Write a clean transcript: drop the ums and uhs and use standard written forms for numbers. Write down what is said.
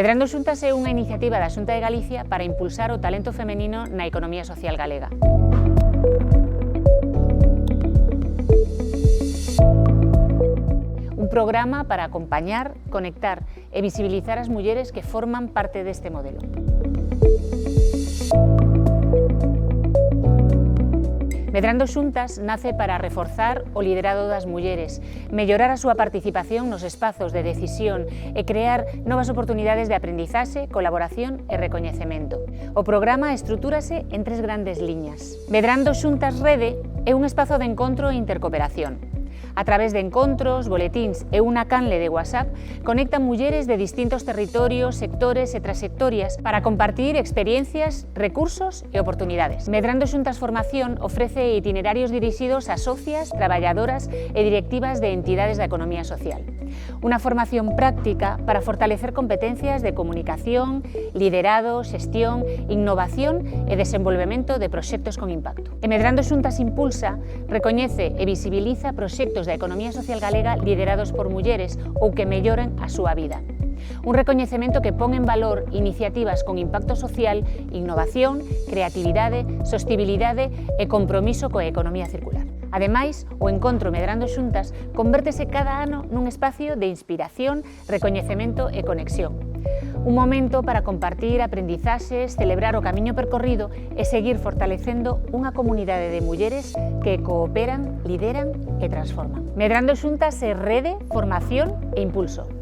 Medrando Xuntas é unha iniciativa da Xunta de Galicia para impulsar o talento femenino na economía social galega. Un programa para acompañar, conectar e visibilizar as mulleres que forman parte deste modelo. Medrando Xuntas nace para reforzar o liderado das mulleres, mellorar a súa participación nos espazos de decisión e crear novas oportunidades de aprendizaxe, colaboración e recoñecemento. O programa estrutúrase en 3 grandes liñas. Medrando Xuntas Rede é un espazo de encontro e intercooperación. A través de encontros, boletíns e unha canle de WhatsApp, conectan mulleres de distintos territorios, sectores e trayectorias para compartir experiencias, recursos e oportunidades. Medrando Xuntas Formación ofrece itinerarios dirixidos a socias, traballadoras e directivas de entidades da economía social. Unha formación práctica para fortalecer competencias de comunicación, liderado, xestión, innovación e desenvolvemento de proxectos con impacto. E Medrando Xuntas impulsa, recoñece e visibiliza proxectos da economía social galega liderados por mulleres ou que melloren a súa vida. Un recoñecemento que pon en valor iniciativas con impacto social, innovación, creatividade, sostibilidade e compromiso coa economía circular. Ademais, o encontro Medrando Xuntas convértese cada ano nun espacio de inspiración, recoñecemento e conexión. Un momento para compartir aprendizaxes, celebrar o camiño percorrido e seguir fortalecendo unha comunidade de mulleres que cooperan, lideran e transforman. Medrando Xuntas é rede, formación e impulso.